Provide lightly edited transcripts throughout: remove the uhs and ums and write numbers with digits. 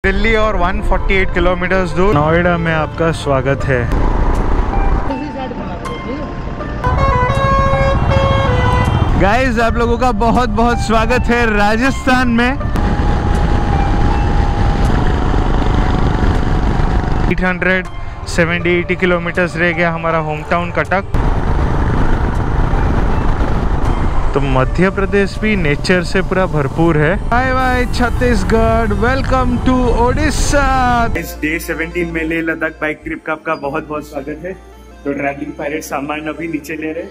दिल्ली और 148 किलोमीटर दूर नोएडा में आपका स्वागत है। गाइस आप लोगों का बहुत बहुत स्वागत है राजस्थान में। 870-80 किलोमीटर्स रह गया हमारा होम टाउन कटक। तो मध्य प्रदेश भी नेचर से पूरा भरपूर है। Bye bye Chhattisgarh, welcome to Odisha. इस डे 17 में लेह लद्दाख बाइक ट्रिप का आपका बहुत बहुत स्वागत है। तो ट्रैवलिंग पायरेट सामान अभी नीचे ले रहे।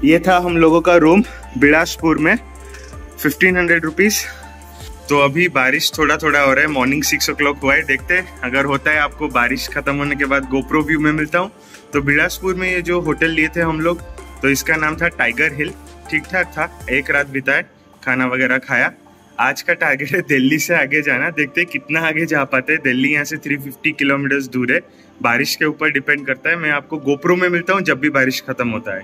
ये था हम लोगों का रूम बिलासपुर में, 1500 रुपीज। तो अभी बारिश थोड़ा थोड़ा हो रहा है। मॉर्निंग 6 o'clock हुआ है। देखते हैं अगर होता है आपको बारिश खत्म होने के बाद गोप्रो व्यू में मिलता हूँ। तो बिलासपुर में ये जो होटल लिए थे हम लोग, तो इसका नाम था टाइगर हिल। ठीक ठाक था, एक रात बिताए, खाना वगैरह खाया। आज का टारगेट है दिल्ली से आगे जाना। देखते हैं कितना आगे जा पाते हैं। दिल्ली यहाँ से 350 किलोमीटर दूर है। बारिश के ऊपर डिपेंड करता है। मैं आपको गोप्रो में मिलता हूँ जब भी बारिश खत्म होता है।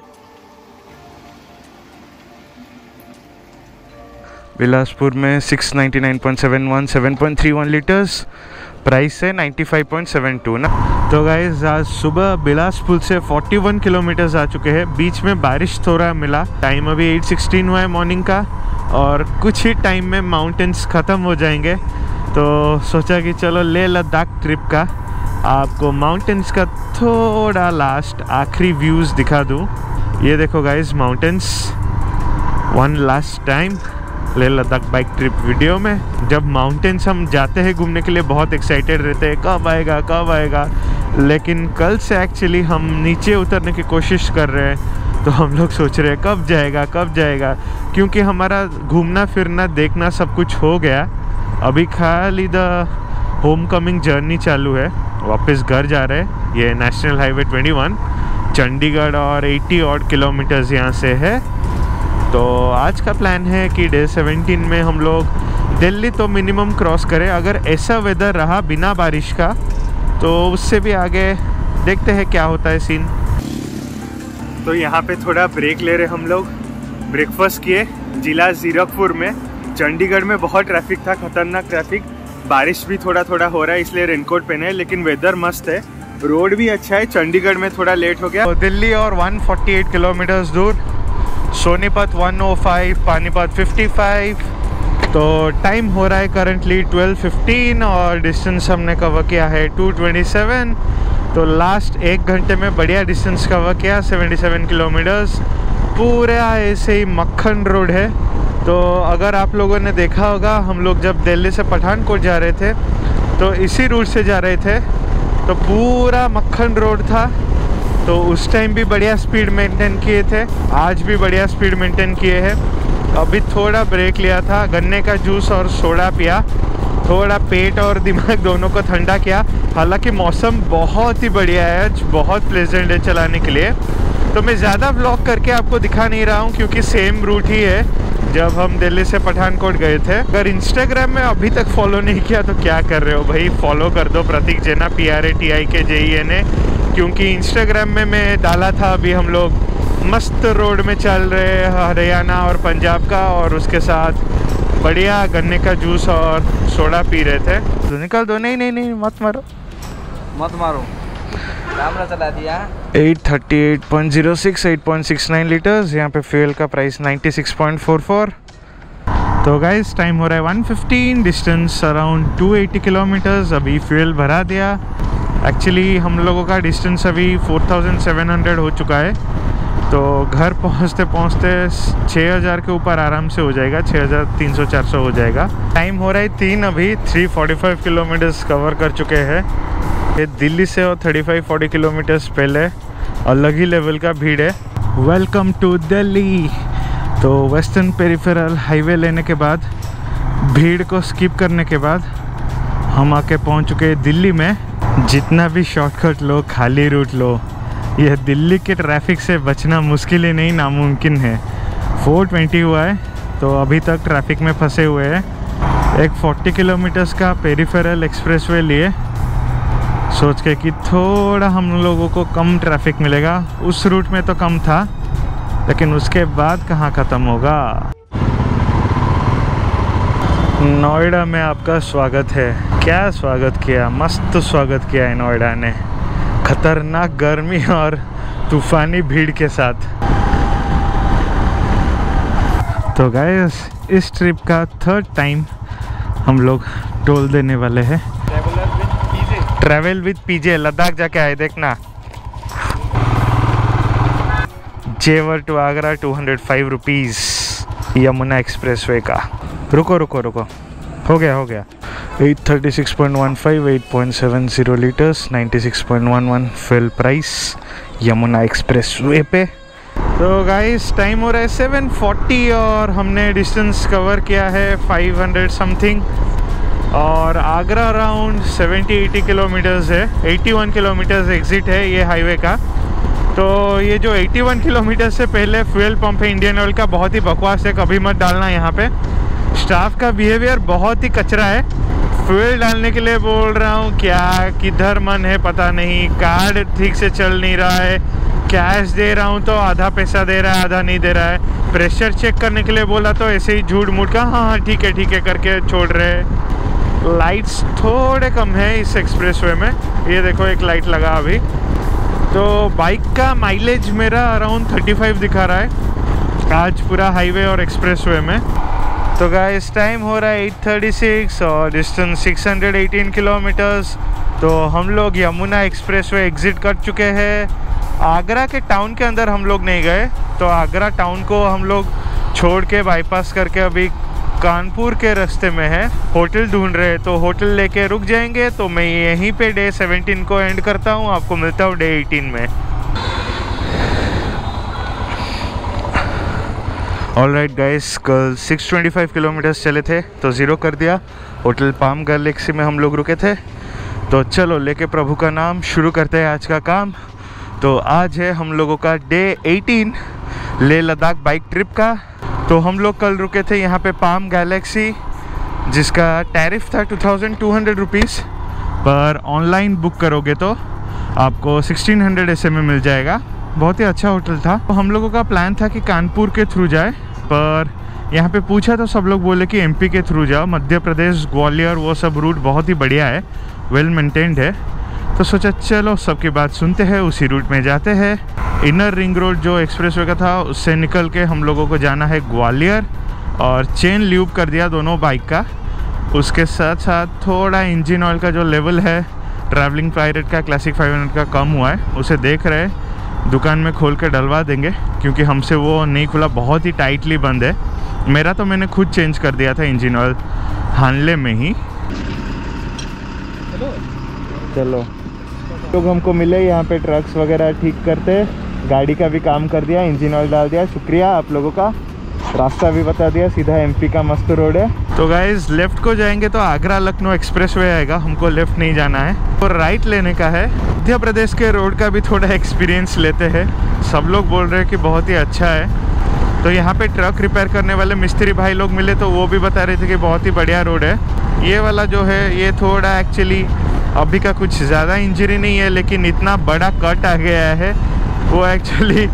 बिलासपुर में 699.71 7.31 लीटर्स प्राइस है 95.72 ना। तो गाइस आज सुबह बिलासपुर से 41 किलोमीटर्स आ चुके हैं। बीच में बारिश थोड़ा मिला। टाइम अभी 8:16 हुआ है मॉर्निंग का और कुछ ही टाइम में माउंटेन्स ख़त्म हो जाएंगे। तो सोचा कि चलो लेह लद्दाख ट्रिप का आपको माउंटेन्स का थोड़ा लास्ट आखिरी व्यूज़ दिखा दूँ। ये देखो guys mountains one last time Leh Ladakh bike trip video में। जब माउंटेन्स हम जाते हैं घूमने के लिए बहुत एक्साइटेड रहते हैं, कब आएगा। लेकिन कल से एक्चुअली हम नीचे उतरने की कोशिश कर रहे हैं। तो हम लोग सोच रहे हैं कब जाएगा, क्योंकि हमारा घूमना फिरना देखना सब कुछ हो गया। अभी खाली द होम कमिंग जर्नी चालू है। वापस घर जा रहे हैं। ये नेशनल हाईवे 21 चंडीगढ़ और 80 odd किलोमीटर्स यहाँ से है। तो आज का प्लान है कि डे 17 में हम लोग दिल्ली तो मिनिमम क्रॉस करें। अगर ऐसा वेदर रहा बिना बारिश का तो उससे भी आगे देखते हैं क्या होता है सीन। तो यहाँ पे थोड़ा ब्रेक ले रहे हम लोग। ब्रेकफास्ट किए जिला जीरकपुर में। चंडीगढ़ में बहुत ट्रैफिक था, खतरनाक ट्रैफिक। बारिश भी थोड़ा थोड़ा हो रहा है इसलिए रेनकोट पहने, लेकिन वेदर मस्त है। रोड भी अच्छा है। चंडीगढ़ में थोड़ा लेट हो गया। तो दिल्ली और 148 किलोमीटर दूर, सोनीपत 105, पानीपत 55। तो टाइम हो रहा है करंटली 12:15 और डिस्टेंस हमने कवर किया है 227। तो लास्ट 1 घंटे में बढ़िया डिस्टेंस कवर किया, 77 किलोमीटर्स। पूरा ऐसे ही मक्खन रोड है। तो अगर आप लोगों ने देखा होगा, हम लोग जब दिल्ली से पठानकोट जा रहे थे तो इसी रूट से जा रहे थे। तो पूरा मक्खन रोड था। तो उस टाइम भी बढ़िया स्पीड मेंटेन किए थे, आज भी बढ़िया स्पीड मेंटेन किए हैं। अभी थोड़ा ब्रेक लिया था, गन्ने का जूस और सोडा पिया, थोड़ा पेट और दिमाग दोनों को ठंडा किया। हालांकि मौसम बहुत ही बढ़िया है, आज बहुत प्लेजेंट है चलाने के लिए। तो मैं ज़्यादा व्लॉग करके आपको दिखा नहीं रहा हूँ क्योंकि सेम रूट ही है जब हम दिल्ली से पठानकोट गए थे। अगर इंस्टाग्राम में अभी तक फॉलो नहीं किया तो क्या कर रहे हो भाई, फॉलो कर दो प्रतीक जेना PRATIKJENA। क्योंकि इंस्टाग्राम में मैं डाला था अभी हम लोग मस्त रोड में चल रहे हरियाणा और पंजाब का, और उसके साथ बढ़िया गन्ने का जूस और सोडा पी रहे थे। तो निकल दो। नहीं मत मारो कैमरा चला दिया। 838.06 8.69 लीटर्स। यहाँ पे फ्यूल का प्राइस 96.44। तो गाइस टाइम हो रहा है 1:15, डिस्टेंस अराउंड 280 किलोमीटर्स। अभी फ्यूल भरा दिया। एक्चुअली हम लोगों का डिस्टेंस अभी 4700 हो चुका है। तो घर पहुंचते 6000 के ऊपर आराम से हो जाएगा, 6300-400 हो जाएगा। टाइम हो रहा है 3, अभी 345 किलोमीटर्स कवर कर चुके हैं। ये दिल्ली से और 35-40 किलोमीटर्स पहले अलग ही लेवल का भीड़ है। Welcome to Delhi. तो वेस्टर्न पेरिफेरल हाईवे लेने के बाद, भीड़ को स्किप करने के बाद हम आके पहुंच चुके हैं दिल्ली में। जितना भी शॉर्टकट लो, खाली रूट लो, यह दिल्ली के ट्रैफिक से बचना मुश्किल ही नहीं नामुमकिन है। 4:20 हुआ है तो अभी तक ट्रैफिक में फंसे हुए हैं। एक 40 किलोमीटर्स का पेरिफेरल एक्सप्रेसवे लिए, सोच के कि थोड़ा हम लोगों को कम ट्रैफिक मिलेगा। उस रूट में तो कम था लेकिन उसके बाद कहाँ ख़त्म होगा। नोएडा में आपका स्वागत है। क्या स्वागत किया, मस्त स्वागत किया है नोएडा ने, खतरनाक गर्मी और तूफानी भीड़ के साथ। तो गाइस इस ट्रिप का 3rd टाइम हम लोग टोल देने वाले हैं। ट्रैवल विद पीजे लद्दाख जाके आए देखना। Jewar to Agra 205 rupees Yamuna expressway का। रुको रुको रुको, हो गया 836.15 8.70 litres 96.11 fill price Yamuna expressway पे। तो गाइस टाइम हो रहा है 7:40 और हमने डिस्टेंस कवर किया है 500 समथिंग और आगरा अराउंड 70-80 किलोमीटर्स है। 81 किलोमीटर्स एग्जिट है ये हाईवे का। तो ये जो 81 किलोमीटर से पहले फ्यूल पंप है इंडियन ऑयल का, बहुत ही बकवास है, कभी मत डालना यहाँ पे। स्टाफ का बिहेवियर बहुत ही कचरा है। फ्यूल डालने के लिए बोल रहा हूँ, क्या किधर मन है पता नहीं, कार्ड ठीक से चल नहीं रहा है, कैश दे रहा हूँ तो आधा पैसा दे रहा है आधा नहीं दे रहा है, प्रेशर चेक करने के लिए बोला तो ऐसे ही झूठ मूठ का हाँ ठीक है करके छोड़ रहे हैं। लाइट्स थोड़े कम है इस एक्सप्रेसवे में, ये देखो एक लाइट लगा अभी। तो बाइक का माइलेज मेरा अराउंड 35 दिखा रहा है आज पूरा हाईवे और एक्सप्रेसवे में। तो गाइस टाइम हो रहा है 8:36 और डिस्टेंस 618 किलोमीटर्स। तो हम लोग यमुना एक्सप्रेसवे एग्ज़िट कर चुके हैं। आगरा के टाउन के अंदर हम लोग नहीं गए, तो आगरा टाउन को हम लोग छोड़ के बाईपास करके अभी कानपुर के रास्ते में है, होटल ढूंढ रहे हैं। तो होटल लेके रुक जाएंगे। तो मैं यहीं पे डे 17 को एंड करता हूँ, आपको मिलता हूँ डे 18 में। ऑलराइट गाइस, कल 625 किलोमीटर्स चले थे तो ज़ीरो कर दिया। होटल पाम गैलेक्सी में हम लोग रुके थे। तो चलो लेके प्रभु का नाम शुरू करते हैं आज का काम। तो आज है हम लोगों का day 18 Leh Ladakh bike trip का। तो हम लोग कल रुके थे यहाँ पे पाम गैलेक्सी, जिसका टैरिफ था 2200 रुपीज़, पर ऑनलाइन बुक करोगे तो आपको 1600 ऐसे में मिल जाएगा। बहुत ही अच्छा होटल था। तो हम लोगों का प्लान था कि कानपुर के थ्रू जाए, पर यहाँ पे पूछा तो सब लोग बोले कि एमपी के थ्रू जाओ, मध्य प्रदेश ग्वालियर वो सब रूट बहुत ही बढ़िया है, वेल मेंटेन्ड है। तो सोचा चलो सबकी बात सुनते हैं, उसी रूट में जाते हैं। इनर रिंग रोड जो एक्सप्रेसवे का था उससे निकल के हम लोगों को जाना है ग्वालियर, और चेन ल्यूब कर दिया दोनों बाइक का। उसके साथ साथ थोड़ा इंजन ऑयल का जो लेवल है ट्रैवलिंग पायरेट का क्लासिक 500 का कम हुआ है, उसे देख रहे दुकान में खोल के डलवा देंगे, क्योंकि हमसे वो नहीं खुला, बहुत ही टाइटली बंद है। मेरा तो मैंने खुद चेंज कर दिया था इंजन ऑयल हानले में ही। चलो लोग हमको मिले यहाँ पे ट्रक्स वगैरह ठीक करते, गाड़ी का भी काम कर दिया, इंजन ऑयल डाल दिया, शुक्रिया आप लोगों का। रास्ता भी बता दिया, सीधा एमपी का मस्त रोड है। तो गाइज लेफ्ट को जाएंगे तो आगरा लखनऊ एक्सप्रेसवे आएगा, हमको लेफ्ट नहीं जाना है और राइट लेने का है। मध्य प्रदेश के रोड का भी थोड़ा एक्सपीरियंस लेते हैं। सब लोग बोल रहे हैं कि बहुत ही अच्छा है। तो यहाँ पे ट्रक रिपेयर करने वाले मिस्त्री भाई लोग मिले तो वो भी बता रहे थे कि बहुत ही बढ़िया रोड है। ये वाला जो है ये थोड़ा एक्चुअली अभी का कुछ ज़्यादा इंजरी नहीं है, लेकिन इतना बड़ा कट आ गया है। वो एक्चुअली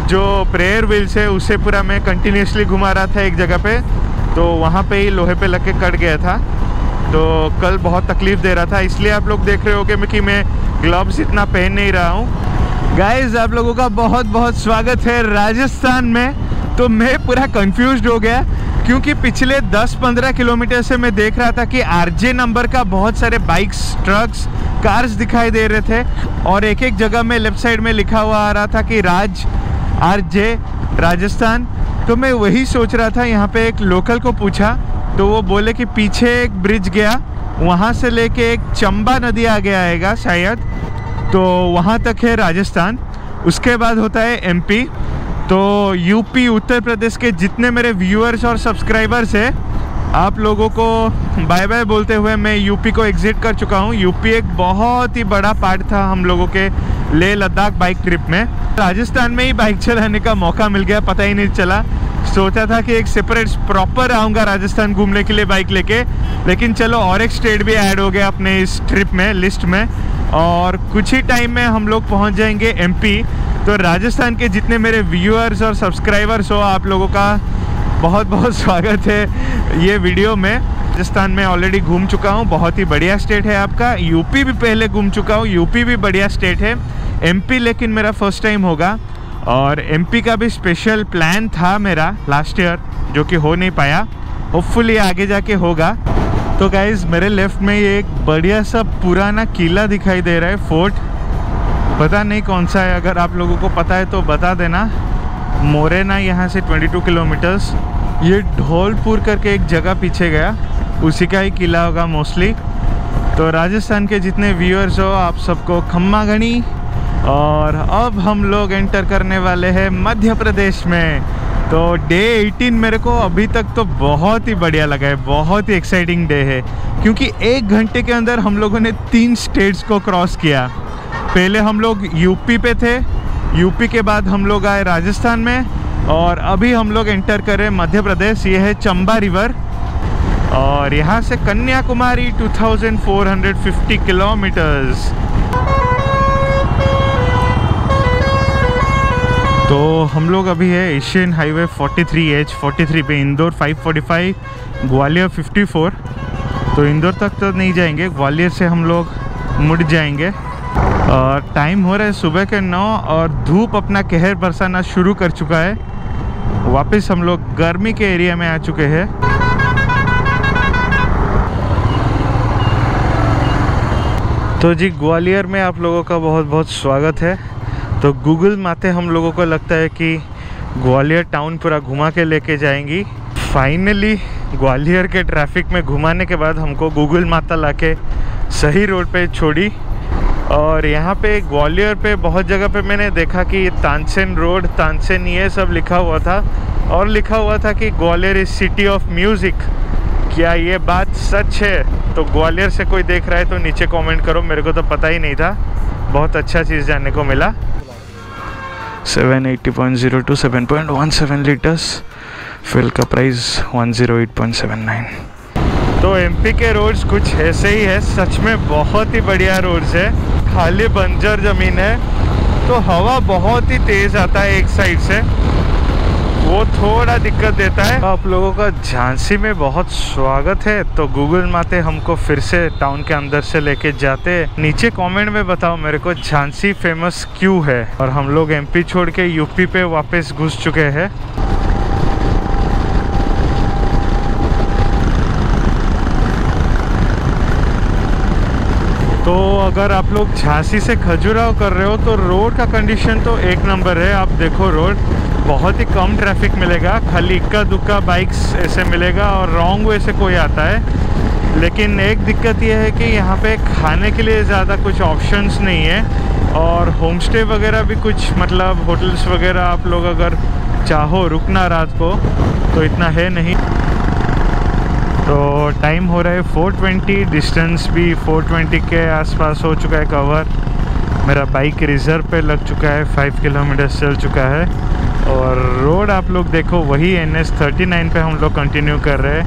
जो प्रेयर व्हील्स है उसे पूरा मैं कंटिन्यूसली घुमा रहा था एक जगह पे, तो वहाँ पे ही लोहे पे लग के कट गया था। तो कल बहुत तकलीफ़ दे रहा था, इसलिए आप लोग देख रहे होगे कि मैं ग्लव्स इतना पहन नहीं रहा हूँ। गाइज आप लोगों का बहुत बहुत स्वागत है राजस्थान में। तो मैं पूरा कंफ्यूज्ड हो गया, क्योंकि पिछले 10-15 किलोमीटर से मैं देख रहा था कि आरजे नंबर का बहुत सारे बाइक्स, ट्रक्स, कार्स दिखाई दे रहे थे, और एक एक जगह में लेफ्ट साइड में लिखा हुआ आ रहा था कि आरजे राजस्थान। तो मैं वही सोच रहा था। यहाँ पे एक लोकल को पूछा तो वो बोले कि पीछे एक ब्रिज गया, वहाँ से लेके एक चंबा नदी आ गया आएगा शायद, तो वहाँ तक है राजस्थान। उसके बाद होता है एमपी। तो यूपी, उत्तर प्रदेश के जितने मेरे व्यूअर्स और सब्सक्राइबर्स हैं, आप लोगों को बाय बाय बोलते हुए मैं यूपी को एग्जिट कर चुका हूँ। यूपी एक बहुत ही बड़ा पार्ट था हम लोगों के लेह लद्दाख बाइक ट्रिप में। राजस्थान में ही बाइक चलाने का मौका मिल गया, पता ही नहीं चला। सोचा था कि एक सेपरेट प्रॉपर आऊँगा राजस्थान घूमने के लिए बाइक लेके, लेकिन चलो और एक स्टेट भी ऐड हो गया अपने इस ट्रिप में, लिस्ट में। और कुछ ही टाइम में हम लोग पहुँच जाएंगे एमपी। तो राजस्थान के जितने मेरे व्यूअर्स और सब्सक्राइबर्स हो, आप लोगों का बहुत बहुत स्वागत है ये वीडियो में। राजस्थान में ऑलरेडी घूम चुका हूँ, बहुत ही बढ़िया स्टेट है आपका। यूपी भी पहले घूम चुका हूँ, यूपी भी बढ़िया स्टेट है। एमपी लेकिन मेरा फर्स्ट टाइम होगा, और एमपी का भी स्पेशल प्लान था मेरा लास्ट ईयर, जो कि हो नहीं पाया। होपफुली आगे जाके होगा। तो गाइज मेरे लेफ्ट में ये एक बढ़िया सा पुराना किला दिखाई दे रहा है, फोर्ट। पता नहीं कौन सा है, अगर आप लोगों को पता है तो बता देना। मोरेना यहाँ से 22 किलोमीटर्स। ये धौलपुर करके एक जगह पीछे गया, उसी का ही किला होगा मोस्टली। तो राजस्थान के जितने व्यूअर्स हो, आप सबको खम्मा घनी। और अब हम लोग एंटर करने वाले हैं मध्य प्रदेश में। तो डे 18 मेरे को अभी तक तो बहुत ही बढ़िया लगा है, बहुत ही एक्साइटिंग डे है, क्योंकि 1 घंटे के अंदर हम लोगों ने 3 स्टेट्स को क्रॉस किया। पहले हम लोग यूपी पे थे, यूपी के बाद हम लोग आए राजस्थान में, और अभी हम लोग एंटर करें मध्य प्रदेश। ये है चंबा रिवर, और यहाँ से कन्याकुमारी 2450 किलोमीटर्स। तो हम लोग अभी है एशियन हाईवे 43H43 पे, इंदौर 545, ग्वालियर 54। तो इंदौर तक तो नहीं जाएंगे, ग्वालियर से हम लोग मुड़ जाएंगे। और टाइम हो रहा है सुबह के 9, और धूप अपना कहर बरसाना शुरू कर चुका है। वापस हम लोग गर्मी के एरिया में आ चुके हैं। तो जी ग्वालियर में आप लोगों का बहुत बहुत स्वागत है। तो गूगल माते हम लोगों को लगता है कि ग्वालियर टाउन पूरा घुमा के लेके जाएंगी। फाइनली ग्वालियर के ट्रैफिक में घुमाने के बाद हमको गूगल माता लाके सही रोड पे छोड़ी। और यहाँ पे ग्वालियर पे बहुत जगह पे मैंने देखा कि तानसेन रोड, तानसेन ये सब लिखा हुआ था, और लिखा हुआ था कि Gwalior is city of music. क्या ये बात सच है? तो ग्वालियर से कोई देख रहा है तो नीचे कमेंट करो, मेरे को तो पता ही नहीं था। बहुत अच्छा चीज़ जानने को मिला। 780.02 7.17 लीटर्स, फ्यूल का प्राइस 108.79। तो एमपी के रोड्स कुछ ऐसे ही है, सच में बहुत ही बढ़िया रोड्स है। खाली बंजर ज़मीन है, तो हवा बहुत ही तेज़ आता है एक साइड से, वो थोड़ा दिक्कत देता है। आप लोगों का झांसी में बहुत स्वागत है। तो गूगल माते हमको फिर से टाउन के अंदर से लेके जाते। नीचे कमेंट में बताओ मेरे को झांसी फेमस क्यों है। और हम लोग एमपी छोड़ के यूपी पे वापस घुस चुके हैं। तो अगर आप लोग झांसी से खजुराहो कर रहे हो तो रोड का कंडीशन तो एक नंबर है। आप देखो रोड बहुत ही कम ट्रैफिक मिलेगा, खाली इक्का दुक्का बाइक्स ऐसे मिलेगा, और रॉन्ग वे से कोई आता है। लेकिन एक दिक्कत यह है कि यहाँ पे खाने के लिए ज़्यादा कुछ ऑप्शंस नहीं है, और होम स्टे वगैरह भी कुछ, मतलब होटल्स वगैरह आप लोग अगर चाहो रुकना रात को तो इतना है नहीं। तो टाइम हो रहा है 4:20, डिस्टेंस भी 420 के आसपास हो चुका है कवर। मेरा बाइक रिजर्व पे लग चुका है, 5 किलोमीटर चल चुका है। और रोड आप लोग देखो, वही NH 39 पे हम लोग कंटिन्यू कर रहे हैं।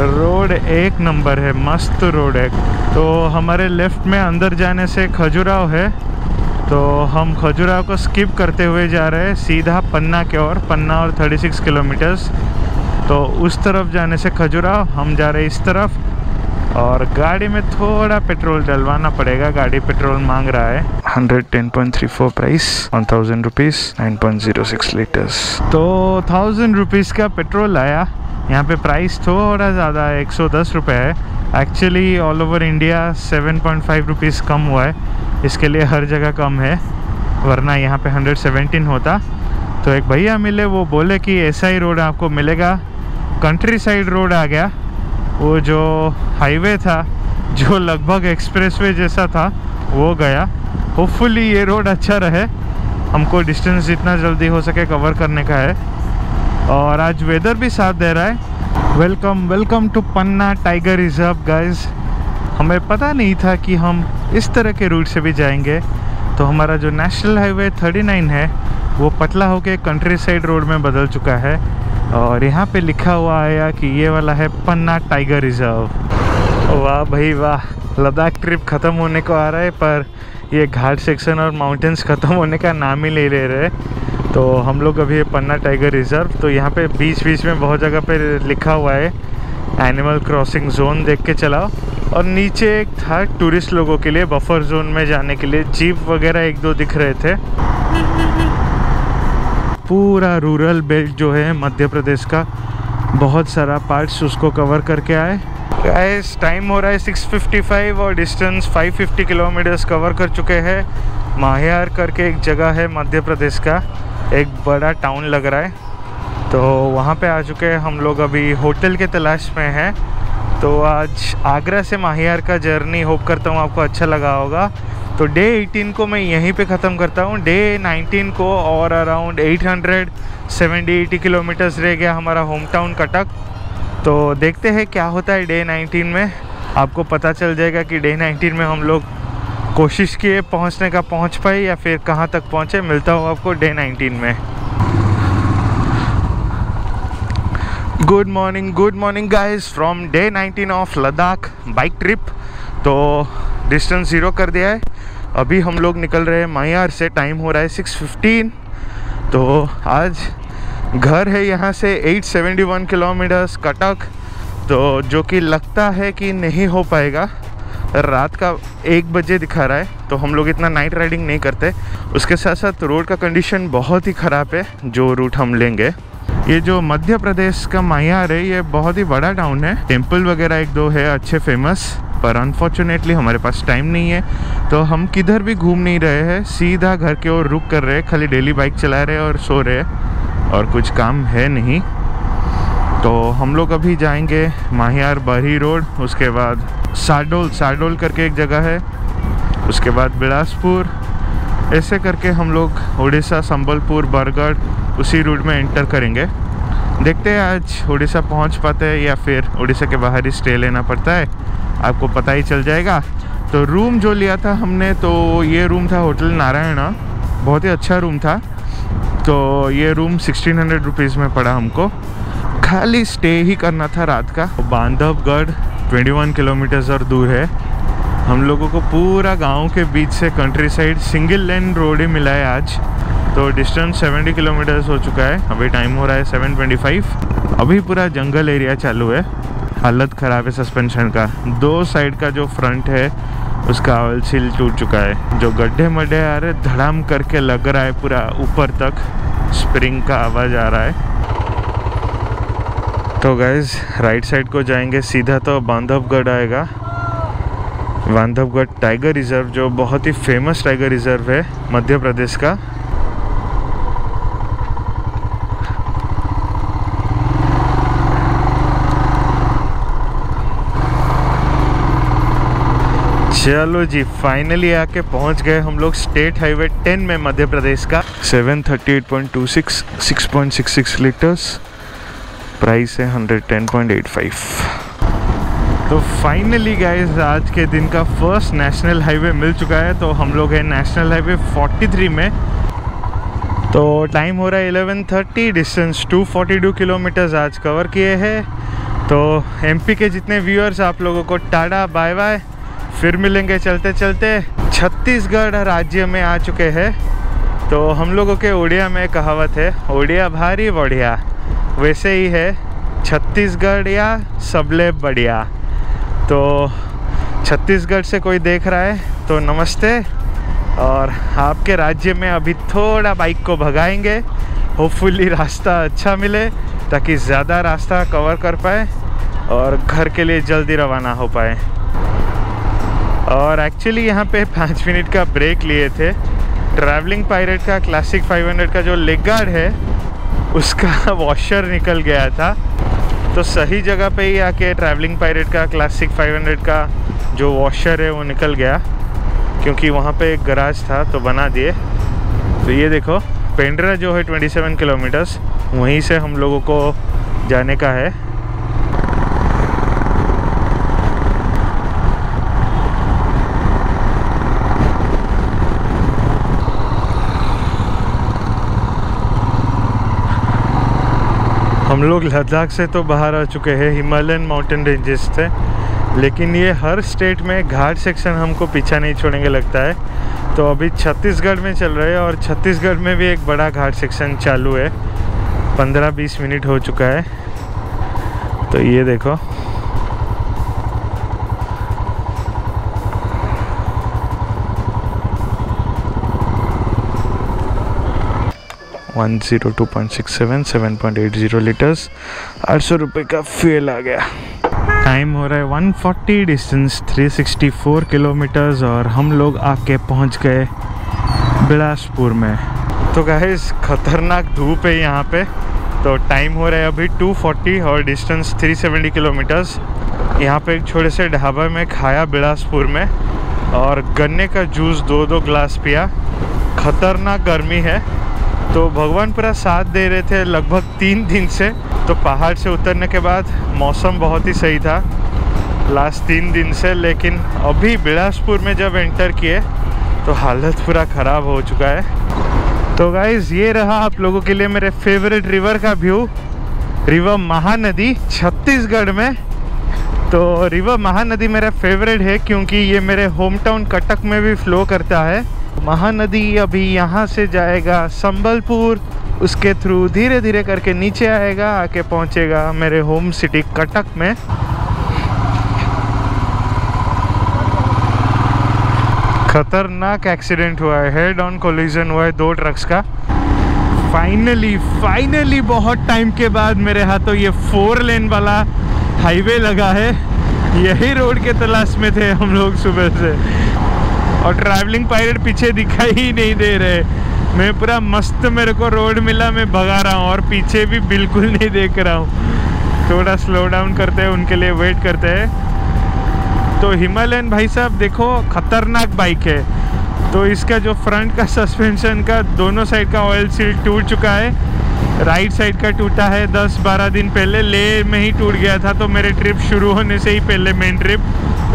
रोड एक नंबर है, मस्त रोड है। तो हमारे लेफ़्ट में अंदर जाने से खजुराहो है, तो हम खजुराहो को स्किप करते हुए जा रहे हैं सीधा पन्ना के ओर। पन्ना और 36 किलोमीटर्स, तो उस तरफ जाने से खजुराहो, हम जा रहे हैं इस तरफ। और गाड़ी में थोड़ा पेट्रोल डलवाना पड़ेगा, गाड़ी पेट्रोल मांग रहा है। 110.34 प्राइस, 1000 रुपीज़, 9.06 लीटर्स। तो 1000 रुपीज़ का पेट्रोल आया। यहाँ पे प्राइस थोड़ा ज़्यादा है, 110 रुपये है। Actually all over India 7.5 rupees कम हुआ है, इसके लिए हर जगह कम है, वरना यहाँ पे 117 होता। तो एक भैया मिले, वो बोले कि ऐसा ही रोड आपको मिलेगा। कंट्री साइड रोड आ गया, वो जो हाईवे था जो लगभग एक्सप्रेसवे जैसा था वो गया। होपफुली ये रोड अच्छा रहे, हमको डिस्टेंस जितना जल्दी हो सके कवर करने का है। और आज वेदर भी साथ दे रहा है। Welcome to Panna tiger reserve guys. हमें पता नहीं था कि हम इस तरह के रूट से भी जाएंगे। तो हमारा जो नेशनल हाईवे 39 है वो पतला होके कंट्री साइड रोड में बदल चुका है, और यहाँ पे लिखा हुआ आया कि ये वाला है पन्ना टाइगर रिजर्व। वाह भाई वाह, लद्दाख ट्रिप ख़त्म होने को आ रहा है, पर ये घाट सेक्शन और माउंटेन्स ख़त्म होने का नाम ही नहीं ले रहे। तो हम लोग अभी पन्ना टाइगर रिज़र्व, तो यहाँ पे बीच बीच में बहुत जगह पे लिखा हुआ है एनिमल क्रॉसिंग जोन, देख के चलाओ। और नीचे एक था टूरिस्ट लोगों के लिए बफर जोन में जाने के लिए, जीप वगैरह एक दो दिख रहे थे। पूरा रूरल बेल्ट जो है मध्य प्रदेश का, बहुत सारा पार्ट्स उसको कवर करके आए। गाइस टाइम हो रहा है 6:55 और डिस्टेंस 550 किलोमीटर्स कवर कर चुके हैं। माहियार करके एक जगह है मध्य प्रदेश का, एक बड़ा टाउन लग रहा है, तो वहाँ पे आ चुके हैं हम लोग। अभी होटल के तलाश में हैं। तो आज आगरा से माहियार का जर्नी होप करता हूँ आपको अच्छा लगा होगा। तो डे 18 को मैं यहीं पे ख़त्म करता हूँ। डे 19 को और अराउंड 870-80 किलोमीटर्स रह गया हमारा होम टाउन कटक। तो देखते हैं क्या होता है डे 19 में, आपको पता चल जाएगा कि डे 19 में हम लोग कोशिश किए पहुंचने का, पहुंच पाए या फिर कहां तक पहुंचे। मिलता हूं आपको डे 19 में। Good morning guys from day 19 of Ladakh bike trip. तो डिस्टेंस 0 कर दिया है। अभी हम लोग निकल रहे हैं माहियार से। टाइम हो रहा है 6:15। तो आज घर है यहाँ से 871 किलोमीटर्स कटक, तो जो कि लगता है कि नहीं हो पाएगा। रात का 1 बजे दिखा रहा है, तो हम लोग इतना नाइट राइडिंग नहीं करते। उसके साथ साथ रोड का कंडीशन बहुत ही ख़राब है जो रूट हम लेंगे। ये जो मध्य प्रदेश का माहियार है, ये बहुत ही बड़ा टाउन है। टेम्पल वगैरह एक दो है अच्छे फेमस, पर अनफॉर्चुनेटली हमारे पास टाइम नहीं है, तो हम किधर भी घूम नहीं रहे हैं, सीधा घर के ओर रुक कर रहे हैं। खाली डेली बाइक चला रहे हैं और सो रहे हैं, और कुछ काम है नहीं। तो हम लोग अभी जाएंगे माहियार बरही रोड, उसके बाद साडोल करके एक जगह है, उसके बाद बिलासपुर, ऐसे करके हम लोग उड़ीसा, संबलपुर, बरगढ़ उसी रूट में एंटर करेंगे। देखते हैं आज उड़ीसा पहुंच पाते हैं या फिर उड़ीसा के बाहर ही स्टे लेना पड़ता है, आपको पता ही चल जाएगा। तो रूम जो लिया था हमने, तो ये रूम था होटल नारायणा, बहुत ही अच्छा रूम था। तो ये रूम 1600 रुपीज़ में पड़ा हमको, खाली स्टे ही करना था रात का। बांधवगढ़ 21 किलोमीटर्स और दूर है। हम लोगों को पूरा गांव के बीच से countryside single lane road ही मिला है आज। तो डिस्टेंस 70 किलोमीटर्स हो चुका है। अभी टाइम हो रहा है 7:25। अभी पूरा जंगल एरिया चालू है। हालत ख़राब है सस्पेंशन का। 2 साइड का जो फ्रंट है उसका ऑयल सील टूट चुका है। जो गड्ढे मड्ढे आ रहे, धड़ाम करके लग रहा है पूरा ऊपर तक स्प्रिंग का आवाज़ आ रहा है। तो गाइज राइट साइड को जाएंगे सीधा तो बांधवगढ़ आएगा। बांधवगढ़ टाइगर रिज़र्व, जो बहुत ही फेमस टाइगर रिज़र्व है मध्य प्रदेश का। चलो जी, फाइनली आके पहुंच गए हम लोग स्टेट हाईवे 10 में मध्य प्रदेश का। 738.26, 6.66 लीटर्स, प्राइस है 110.85। तो फाइनली गाइस आज के दिन का फर्स्ट नेशनल हाईवे मिल चुका है। तो हम लोग हैं नेशनल हाईवे 43 में। तो टाइम हो रहा है 11:30, डिस्टेंस 242 किलोमीटर्स आज कवर किए हैं। तो एमपी के जितने व्यूअर्स, आप लोगों को टाटा बाय बाय, फिर मिलेंगे चलते चलते। छत्तीसगढ़ राज्य में आ चुके हैं। तो हम लोगों के उड़िया में कहावत है, उड़िया भारी बढ़िया, वैसे ही है छत्तीसगढ़ या सबले बढ़िया। तो छत्तीसगढ़ से कोई देख रहा है तो नमस्ते। और आपके राज्य में अभी थोड़ा बाइक को भगाएंगे, होपफुली रास्ता अच्छा मिले ताकि ज़्यादा रास्ता कवर कर पाए और घर के लिए जल्दी रवाना हो पाए। और एक्चुअली यहाँ पे 5 मिनट का ब्रेक लिए थे। ट्रैवलिंग पायरेट का क्लासिक 500 का जो लेग गार्ड है उसका वॉशर निकल गया था। तो सही जगह पे ही आके ट्रैवलिंग पायरेट का क्लासिक 500 का जो वॉशर है वो निकल गया, क्योंकि वहाँ पे एक गराज था तो बना दिए। तो ये देखो, पेंड्रा जो है 27 किलोमीटर्स, वहीं से हम लोगों को जाने का है। हम लोग लद्दाख से तो बाहर आ चुके हैं, हिमालयन माउंटेन रेंजेस थे। लेकिन ये हर स्टेट में घाट सेक्शन हमको पीछा नहीं छोड़ेंगे लगता है। तो अभी छत्तीसगढ़ में चल रहे हैं और छत्तीसगढ़ में भी एक बड़ा घाट सेक्शन चालू है। 15-20 मिनट हो चुका है। तो ये देखो 102.67 7.80 लीटर्स 800 रुपये का फ्यूल आ गया। टाइम हो रहा है 140, डिस्टेंस 364 किलोमीटर्स और हम लोग आके पहुंच गए बिलासपुर में। तो गाइस खतरनाक धूप है यहाँ पे। तो टाइम हो रहा है अभी 240 और डिस्टेंस 370 किलोमीटर्स। यहाँ पे एक छोटे से ढाबा में खाया बिलासपुर में और गन्ने का जूस 2-2 ग्लास पिया। खतरनाक गर्मी है। तो भगवान पूरा साथ दे रहे थे लगभग 3 दिन से। तो पहाड़ से उतरने के बाद मौसम बहुत ही सही था लास्ट 3 दिन से, लेकिन अभी बिलासपुर में जब एंटर किए तो हालत पूरा ख़राब हो चुका है। तो गाइज़ ये रहा आप लोगों के लिए मेरे फेवरेट रिवर का व्यू। रिवर महानदी छत्तीसगढ़ में। तो रिवर महानदी मेरा फेवरेट है क्योंकि ये मेरे होम टाउन कटक में भी फ्लो करता है। महानदी अभी यहाँ से जाएगा संबलपुर, उसके थ्रू धीरे धीरे करके नीचे आएगा, आके पहुँचेगा मेरे होम सिटी कटक में। खतरनाक एक्सीडेंट हुआ है, हेड ऑन कोलिजन हुआ है 2 ट्रक्स का। फाइनली बहुत टाइम के बाद मेरे हाथों ये 4 लेन वाला हाईवे लगा है। यही रोड के तलाश में थे हम लोग सुबह से और ट्रैवलिंग पायलट पीछे दिखाई ही नहीं दे रहे। मैं पूरा मस्त, मेरे को रोड मिला, मैं भगा रहा हूँ और पीछे भी बिल्कुल नहीं देख रहा हूँ। थोड़ा स्लो डाउन करते हैं, उनके लिए वेट करते हैं। तो हिमालयन भाई साहब देखो खतरनाक बाइक है। तो इसका जो फ्रंट का सस्पेंशन का दोनों साइड का ऑयल सील टूट चुका है। राइट साइड का टूटा है 10-12 दिन पहले, ले में ही टूट गया था। तो मेरे ट्रिप शुरू होने से ही पहले मेन ट्रिप,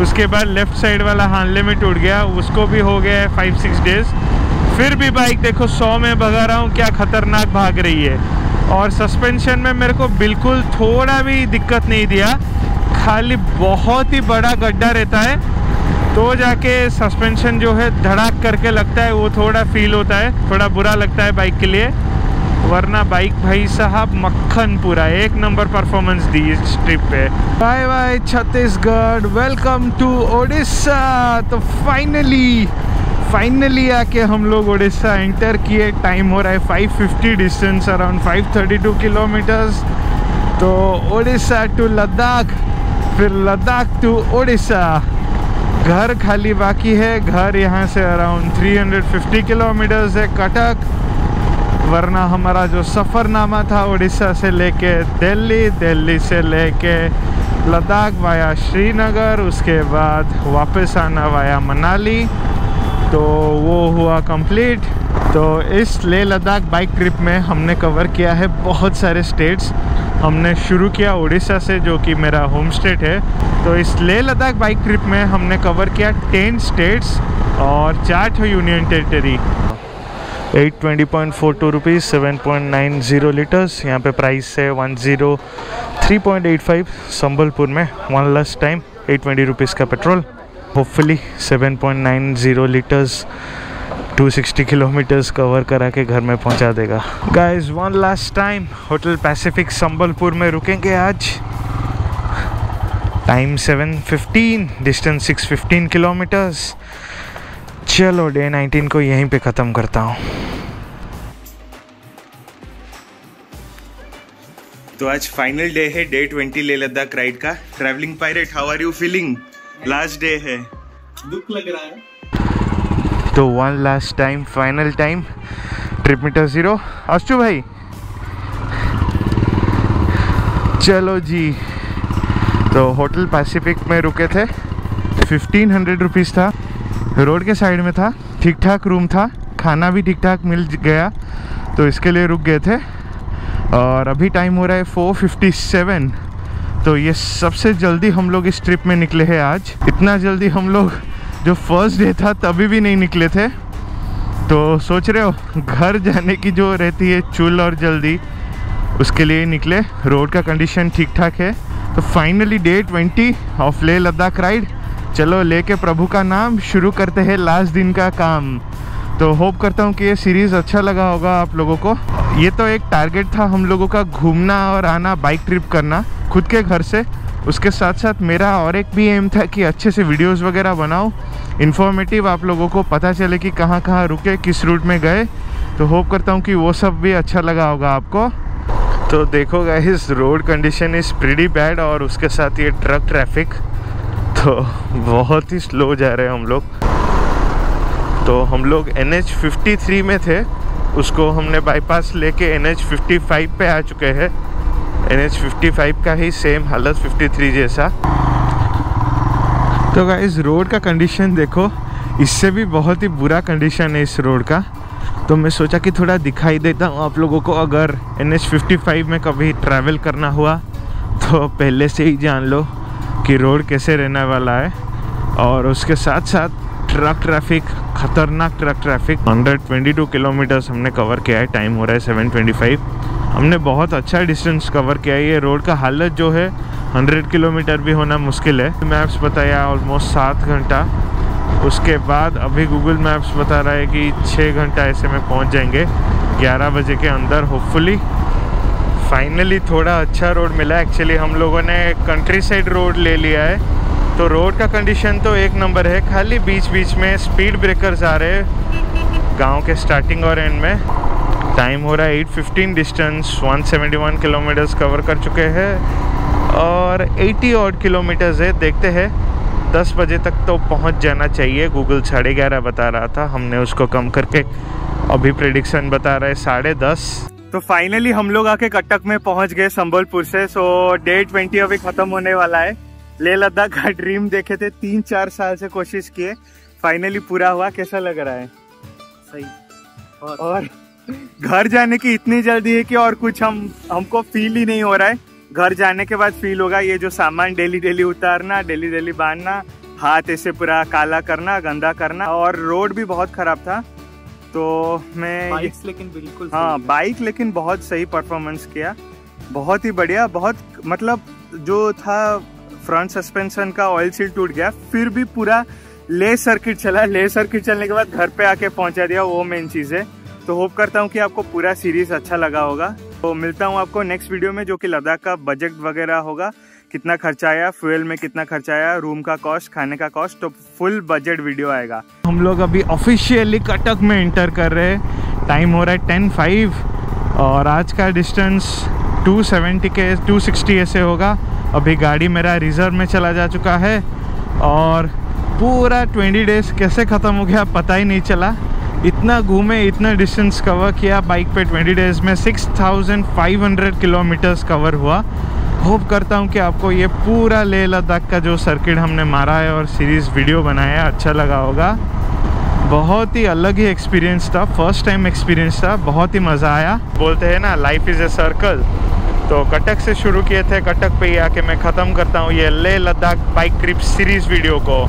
उसके बाद लेफ़्ट साइड वाला हानले में टूट गया, उसको भी हो गया है 5-6 डेज़। फिर भी बाइक देखो 100 में भगा रहा हूँ, क्या खतरनाक भाग रही है। और सस्पेंशन में मेरे को बिल्कुल थोड़ा भी दिक्कत नहीं दिया, खाली बहुत ही बड़ा गड्ढा रहता है तो जाके सस्पेंशन जो है धड़ाक करके लगता है, वो थोड़ा फील होता है, थोड़ा बुरा लगता है बाइक के लिए। वरना बाइक भाई साहब मक्खन, पूरा 1 नंबर परफॉर्मेंस दी इस ट्रिप पे। Bye bye Chhattisgarh, welcome to Odisha. तो फाइनली आके हम लोग ओडिशा एंटर किए। टाइम हो रहा है 550, डिस्टेंस अराउंड 532 किलोमीटर्स। तो ओडिशा टू लद्दाख, फिर लद्दाख टू ओडिशा। घर खाली बाकी है। घर यहाँ से अराउंड 350 किलोमीटर्स है कटक। वरना हमारा जो सफ़रनामा था उड़ीसा से लेके दिल्ली, दिल्ली से लेके लद्दाख वाया श्रीनगर, उसके बाद वापस आना वाया मनाली, तो वो हुआ कंप्लीट। तो इस लेह लद्दाख बाइक ट्रिप में हमने कवर किया है बहुत सारे स्टेट्स। हमने शुरू किया उड़ीसा से, जो कि मेरा होम स्टेट है। तो इस लेह लद्दाख बाइक ट्रिप में हमने कवर किया 10 स्टेट्स और 4 यूनियन टेरिटरी। 820.42 rupees 7.90 litres. यहाँ पे प्राइस है 103.85 संबलपुर में। 1 लास्ट टाइम 820 रुपीज़ का petrol. Hopefully 7.90 litres 260 kilometres cover करा के घर में पहुंचा देगा। Guys 1 last time hotel Pacific Sambalpur में रुकेंगे आज। Time 7:15, distance 615 kilometres. चलो डे 19 को यहीं पे ख़त्म करता हूँ। तो आज फाइनल डे है डे 20 लेह लद्दाख राइड का। Travelling pirate, how are you feeling? Last day है, दुख लग रहा है। तो 1 last time, final time, trip meter 0। अश्चू भाई चलो जी। तो होटल पैसिफिक में रुके थे। 1500 रुपीज़ था, रोड के साइड में था, ठीक ठाक रूम था, खाना भी ठीक ठाक मिल गया, तो इसके लिए रुक गए थे। और अभी टाइम हो रहा है 4:57। तो ये सबसे जल्दी हम लोग इस ट्रिप में निकले हैं आज। इतना जल्दी हम लोग जो फर्स्ट डे था तभी भी नहीं निकले थे। तो सोच रहे हो घर जाने की जो रहती है चुल और जल्दी, उसके लिए निकले। रोड का कंडीशन ठीक ठाक है, तो finally day 20 of Leh Ladakh ride. चलो लेके प्रभु का नाम, शुरू करते हैं लास्ट दिन का काम। तो होप करता हूँ कि ये सीरीज़ अच्छा लगा होगा आप लोगों को। ये तो एक टारगेट था हम लोगों का, घूमना और आना, बाइक ट्रिप करना खुद के घर से। उसके साथ साथ मेरा और एक भी एम था कि अच्छे से वीडियोस वगैरह बनाओ, इन्फॉर्मेटिव, आप लोगों को पता चले कि कहाँ कहाँ रुके, किस रूट में गए। तो होप करता हूँ कि वो सब भी अच्छा लगा होगा आपको। तो देखो guys, road condition is pretty bad और उसके साथ ये ट्रक ट्रैफिक, तो बहुत ही स्लो जा रहे हैं हम लोग। तो हम लोग NH53 में थे, उसको हमने बाईपास लेके NH55 पे आ चुके हैं। NH55 का ही सेम हालत 53 जैसा। तो गाइस रोड का कंडीशन देखो, इससे भी बहुत ही बुरा कंडीशन है इस रोड का। तो मैं सोचा कि थोड़ा दिखाई देता हूँ आप लोगों को, अगर NH55 में कभी ट्रैवल करना हुआ तो पहले से ही जान लो कि रोड कैसे रहने वाला है। और उसके साथ साथ ट्रक ट्रैफिक, खतरनाक ट्रक ट्रैफिक। 122 किलोमीटर्स हमने कवर किया है, टाइम हो रहा है 7:25। हमने बहुत अच्छा डिस्टेंस कवर किया है। ये रोड का हालत जो है 100 किलोमीटर भी होना मुश्किल है। मैप्स बताया ऑलमोस्ट 7 घंटा, उसके बाद अभी गूगल मैप्स बता रहा है कि 6 घंटा ऐसे में पहुंच जाएंगे 11 बजे के अंदर होपफुली। फाइनली थोड़ा अच्छा रोड मिला। एक्चुअली हम लोगों ने कंट्री साइड रोड ले लिया है, तो रोड का कंडीशन तो एक नंबर है, खाली बीच बीच में स्पीड ब्रेकर्स आ रहे हैं गांव के स्टार्टिंग और एंड में। टाइम हो रहा है 8:15, डिस्टेंस 171 किलोमीटर्स कवर कर चुके हैं और 80 ऑड किलोमीटर्स है। देखते हैं 10 बजे तक तो पहुंच जाना चाहिए। गूगल 11:30 बता रहा था, हमने उसको कम करके अभी प्रेडिक्शन बता रहा है 10:30। तो फाइनली हम लोग आके कटक में पहुंच गए संबलपुर से। सो डे 20 अभी ख़त्म होने वाला है। लेह लद्दाख का ड्रीम देखे थे, 3-4 साल से कोशिश किए, फाइनली पूरा हुआ। कैसा लग रहा है? सही। और घर जाने की इतनी जल्दी है कि और कुछ हमको फील ही नहीं हो रहा है। घर जाने के बाद फील होगा। ये जो सामान डेली उतारना, डेली बांधना, हाथ ऐसे पूरा काला करना, गंदा करना, और रोड भी बहुत खराब था। तो मैं लेकिन बिल्कुल हाँ, बाइक लेकिन बहुत सही परफॉर्मेंस किया, बहुत ही बढ़िया। बहुत मतलब जो था फ्रंट सस्पेंशन का ऑयल सील टूट गया, फिर भी पूरा ले सर्किट चला। ले सर्किट चलने के बाद घर पे आके पहुंचा दिया, वो मेन चीज़ है। तो होप करता हूँ कि आपको पूरा सीरीज अच्छा लगा होगा। तो मिलता हूँ आपको नेक्स्ट वीडियो में, जो कि लद्दाख का बजट वगैरह होगा, कितना खर्चा आया, फ्यूल में कितना खर्चा आया, रूम का कॉस्ट, खाने का कॉस्ट, तो फुल बजट वीडियो आएगा। हम लोग अभी ऑफिशियली कटक में एंटर कर रहे हैं। टाइम हो रहा है 10:05 और आज का डिस्टेंस 260 ऐसे होगा। अभी गाड़ी मेरा रिजर्व में चला जा चुका है और पूरा 20 डेज कैसे ख़त्म हो गया पता ही नहीं चला। इतना घूमे, इतना डिस्टेंस कवर किया बाइक पे 20 डेज में। 6500 किलोमीटर्स कवर हुआ। होप करता हूँ कि आपको ये पूरा लेह लद्दाख का जो सर्किट हमने मारा है और सीरीज़ वीडियो बनाया है अच्छा लगा होगा। बहुत ही अलग ही एक्सपीरियंस था, फर्स्ट टाइम एक्सपीरियंस था, बहुत ही मज़ा आया। बोलते हैं ना, लाइफ इज़ ए सर्कल। तो कटक से शुरू किए थे, कटक पे ही आके मैं ख़त्म करता हूँ ये Leh Ladakh bike trip series video को।